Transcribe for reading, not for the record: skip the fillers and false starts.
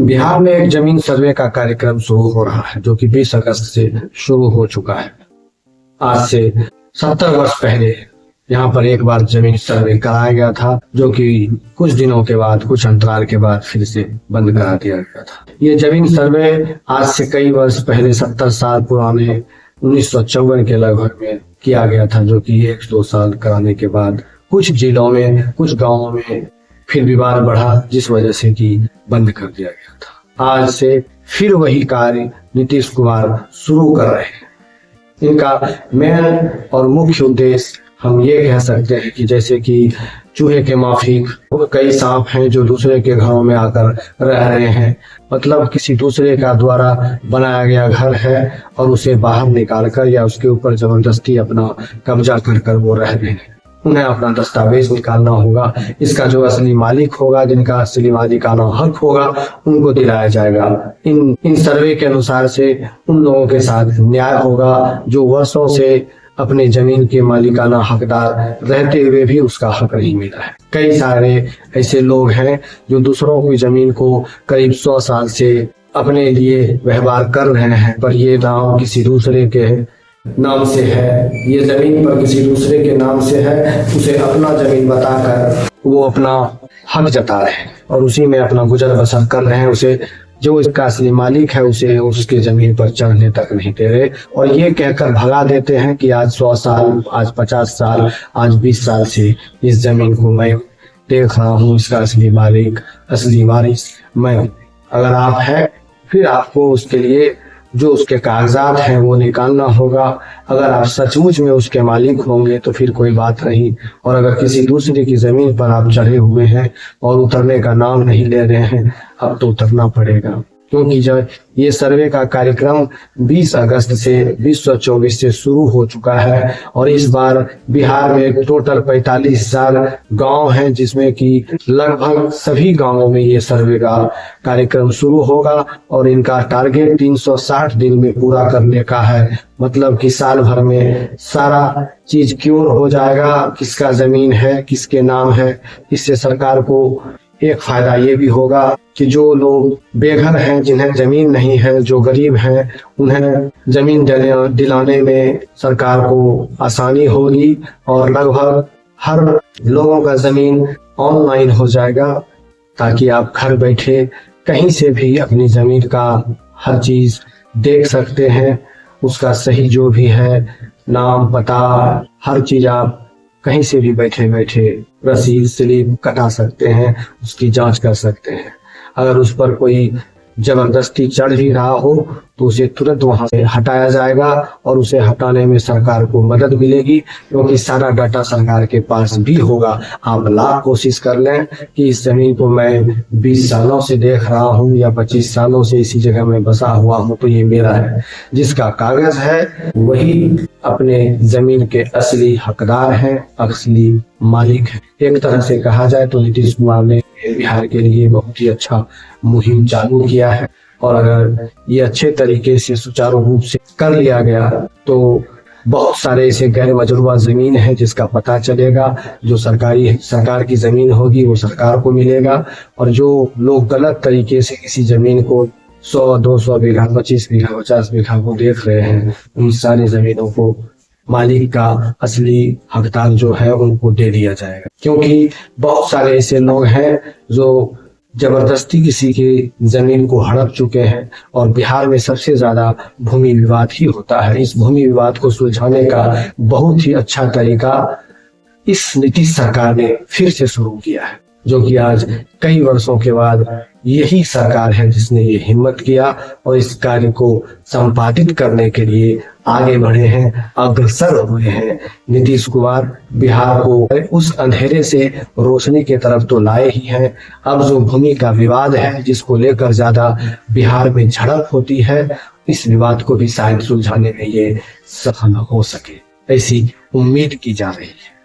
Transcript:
बिहार में एक जमीन सर्वे का कार्यक्रम शुरू हो रहा है जो कि 20 अगस्त से शुरू हो चुका है। आज से 70 वर्ष पहले यहाँ पर एक बार जमीन सर्वे कराया गया था, जो कि कुछ दिनों के बाद, कुछ अंतराल के बाद फिर से बंद करा दिया गया था। ये जमीन सर्वे आज से कई वर्ष पहले 70 साल पुराने 1954 के लगभग में किया गया था, जो कि 1-2 साल कराने के बाद कुछ जिलों में, कुछ गांवों में फिर विवाद बढ़ा, जिस वजह से कि बंद कर दिया गया था। आज से फिर वही कार्य नीतीश कुमार शुरू कर रहे हैं। इनका मेन और मुख्य उद्देश्य हम ये कह सकते हैं कि जैसे कि चूहे के माफिक कई सांप हैं जो दूसरे के घरों में आकर रह रहे हैं, मतलब किसी दूसरे का द्वारा बनाया गया घर है और उसे बाहर निकाल कर या उसके ऊपर जबरदस्ती अपना कब्जा कर वो रह रहे हैं। उन्हें अपना दस्तावेज निकालना होगा, इसका जो असली मालिक होगा, जिनका असली मालिकाना हक होगा, उनको दिलाया जाएगा। इन सर्वे के अनुसार से उन लोगों के साथ न्याय होगा जो वर्षों से अपने जमीन के मालिकाना हकदार रहते हुए भी उसका हक नहीं मिला है। कई सारे ऐसे लोग हैं जो दूसरों की जमीन को करीब 100 साल से अपने लिए व्यवहार कर रहे हैं, पर ये नाम किसी दूसरे के नाम से है, ये जमीन पर किसी दूसरे के नाम से है। उसे अपना जमीन बताकर वो अपना हक जता रहे हैं और उसी में अपना गुजर बसर कर रहे हैं। उसे जो इसका असली मालिक है उसे उसके जमीन पर चढ़ने तक नहीं दे रहे और ये कहकर भगा देते हैं कि आज 100 साल, आज 50 साल, आज 20 साल से इस जमीन को मैं देख रहा हूँ, इसका असली मालिक, असली वारिस मैं हूँ। अगर आप हैं फिर आपको उसके लिए जो उसके कागजात हैं वो निकालना होगा। अगर आप सचमुच में उसके मालिक होंगे तो फिर कोई बात नहीं, और अगर किसी दूसरे की जमीन पर आप चढ़े हुए हैं और उतरने का नाम नहीं ले रहे हैं, अब तो उतरना पड़ेगा। क्योंकि जब ये सर्वे का कार्यक्रम 20 अगस्त से 2024 से शुरू हो चुका है और इस बार बिहार में टोटल 45,000 गांव हैं, जिसमें कि लगभग सभी गांवों में ये सर्वे का कार्यक्रम शुरू होगा और इनका टारगेट 360 दिन में पूरा करने का है। मतलब कि साल भर में सारा चीज क्योर हो जाएगा, किसका जमीन है, किसके नाम है। इससे सरकार को एक फायदा ये भी होगा कि जो लोग बेघर हैं, जिन्हें जमीन नहीं है, जो गरीब हैं, उन्हें जमीन दिलाने में सरकार को आसानी होगी और लगभग हर लोगों का जमीन ऑनलाइन हो जाएगा, ताकि आप घर बैठे कहीं से भी अपनी जमीन का हर चीज देख सकते हैं। उसका सही जो भी है, नाम, पता, हर चीज आप कहीं से भी बैठे बैठे रसीद, स्लिप कटा सकते हैं, उसकी जांच कर सकते हैं। अगर उस पर कोई जबरदस्ती चढ़ भी रहा हो तो उसे तुरंत वहां से हटाया जाएगा और उसे हटाने में सरकार को मदद मिलेगी, क्योंकि सारा डाटा सरकार के पास भी होगा। आप लाख कोशिश कर लें कि इस जमीन को मैं 20 सालों से देख रहा हूं या 25 सालों से इसी जगह में बसा हुआ हूं, तो ये मेरा है। जिसका कागज है वही अपने जमीन के असली हकदार हैं, असली मालिक है। एक तरह से कहा जाए तो नीतीश कुमार ने बिहार के लिए बहुत ही अच्छा मुहिम चालू किया है और अगर ये अच्छे तरीके से सुचारू रूप से कर लिया गया तो बहुत सारे ऐसे गैर मजरूबा जमीन है जिसका पता चलेगा। जो सरकार की जमीन होगी वो सरकार को मिलेगा और जो लोग गलत तरीके से किसी जमीन को 100-200 बीघा, 25 बीघा, 50 बीघा को देख रहे हैं, उन सारी जमीनों को मालिक का असली हकदार जो है उनको दे दिया जाएगा। क्योंकि बहुत सारे ऐसे लोग हैं जो जबरदस्ती किसी की जमीन को हड़प चुके हैं और बिहार में सबसे ज्यादा भूमि विवाद ही होता है। इस भूमि विवाद को सुलझाने का बहुत ही अच्छा तरीका इस नीतीश सरकार ने फिर से शुरू किया है, जो कि आज कई वर्षों के बाद यही सरकार है जिसने ये हिम्मत किया और इस कार्य को संपादित करने के लिए आगे बढ़े हैं, अग्रसर हुए हैं। नीतीश कुमार बिहार को उस अंधेरे से रोशनी की तरफ तो लाए ही हैं। अब जो भूमि का विवाद है, जिसको लेकर ज्यादा बिहार में झड़प होती है, इस विवाद को भी शायद सुलझाने में ये सफल हो सके, ऐसी उम्मीद की जा रही है।